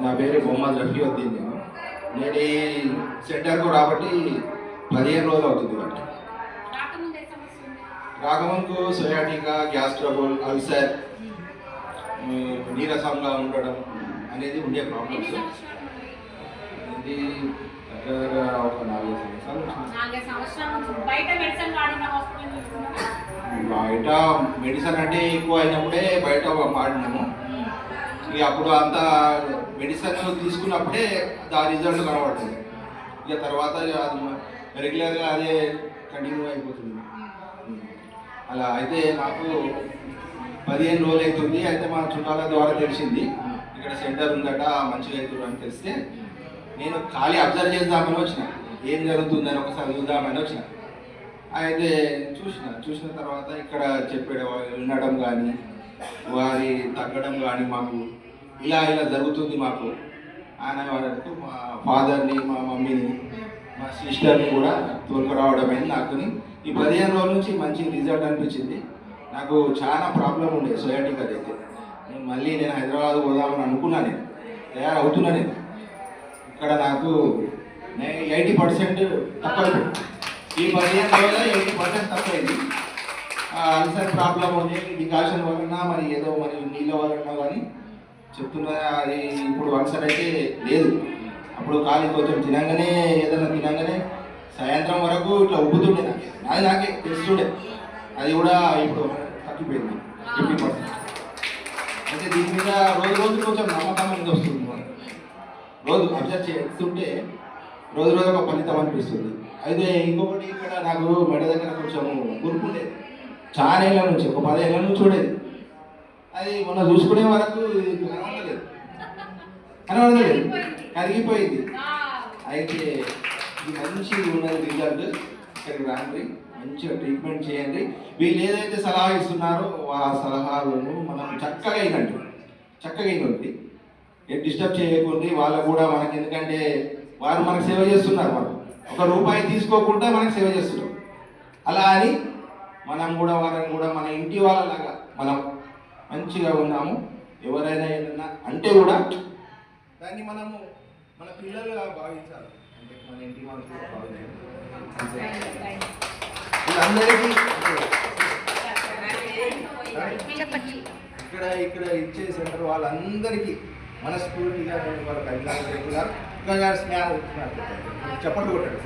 నా పేరు మొహమ్మద్ రఫీవుద్దీన్. నేను ఈ సెంటర్కు రాబట్టి 15 రోజులు అవుతుంది. కాబట్టి రాకముందుకు సోయాటికా, గ్యాస్ ట్రబుల్, అల్సర్, నీరసంగా ఉండడం అనేది ఉండే ప్రాబ్లమ్స్. ఇది ఒక 4 సంవత్సరాలు. బయట మెడిసిన్ అంటే ఎక్కువ అయినప్పుడే బయట వాడినాము. ఇక అప్పుడు అంత మెడిసిన్ తీసుకున్నప్పుడే ఆ రిజల్ట్ కనబడుతుంది. ఇక తర్వాత రెగ్యులర్గా అదే కంటిన్యూ అయిపోతుంది. అలా అయితే నాకు 15 రోజులు అవుతుంది. అయితే మా చుట్టాల ద్వారా తెలిసింది ఇక్కడ సెంటర్ ఉందట, మంచిగా అవుతుంది అని తెలిస్తే నేను ఖాళీ అబ్జర్వ్ చేద్దామని వచ్చిన, ఏం జరుగుతుందని ఒకసారి చూద్దామని వచ్చిన. అయితే చూసిన తర్వాత ఇక్కడ చెప్పే వినడం కానీ వారి తగ్గడం కానీ మాకు ఇలా జరుగుతుంది. మాకు ఆయన వాళ్ళకు మా ఫాదర్ని, మా మమ్మీని, మా సిస్టర్ని కూడా తోలుకురావడమైంది. నాకు ఈ 15 రోజుల నుంచి మంచి రిజల్ట్ అనిపించింది. నాకు చాలా ప్రాబ్లం ఉండే సోయాటికా అయితే. నేను హైదరాబాద్ పోదామని అనుకున్నాను, నేను తయారవుతున్నా. నేను ఇక్కడ నాకు 80% తక్కువైంది. ఈ 15 రోజుల్లో 80% తక్కువైంది. అల్సర్ ప్రాబ్లం ఉండే డికాషన్ వలన మరి ఏదో మరి నీళ్ళ వలన కానీ చెప్తున్నా. అది ఇప్పుడు అల్సర్ అయితే లేదు. అప్పుడు ఖాళీ కొంచెం ఏదైనా తినగానే సాయంత్రం వరకు ఇట్లా ఉబ్బుతుండే. నాకే తెలుస్తుండే. అది కూడా ఇప్పుడు తగ్గిపోయింది 50%. అయితే దీని మీద రోజు కొంచెం నమ్మకం అనేది వస్తుంది. రోజు అబ్జర్వ్ చేస్తుంటే రోజు ఒక ఫలితం అనిపిస్తుంది. అయితే ఇంకొకటి, ఇక్కడ నాకు మెడ దగ్గర కొంచెం గుర్తుండేది చాలా ఏళ్ళ నుంచి, ఒక 10 ఏళ్ళ నుంచి చూడేది. అది మొన్న చూసుకునే వరకు కనబడలేదు, కరిగిపోయింది. అయితే ఇది మంచి ఉన్నది రిజల్ట్. ఇక్కడికి రాండి, మంచిగా ట్రీట్మెంట్ చేయండి. వీళ్ళు ఏదైతే సలహా ఇస్తున్నారో ఆ సలహాలను మనం చక్కగా అయినట్టు డిస్టర్బ్ చేయకుండా వాళ్ళకు కూడా మనకి, ఎందుకంటే వారు మనకు సేవ చేస్తున్నారు. మనం ₹1 తీసుకోకుండా మనకు సేవ చేస్తున్నారు. అలా అని మనం కూడా వాళ్ళని కూడా మన ఇంటి వాళ్ళలాగా మనం మంచిగా ఉన్నాము. ఎవరైనా ఏదన్నా అంటే కూడా దాన్ని మనము మన పిల్లలుగా భావించాలి. అంటే మన ఇంటి వాళ్ళకి భావించాలి. వీళ్ళందరికీ ఇక్కడ ఇచ్చే సెంటర్ వాళ్ళందరికీ మనస్ఫూర్తిగా వాళ్ళకి అభినందనలు చెప్తున్నారు. ఇంకా స్నేహం చెప్పండి కొట్టండి.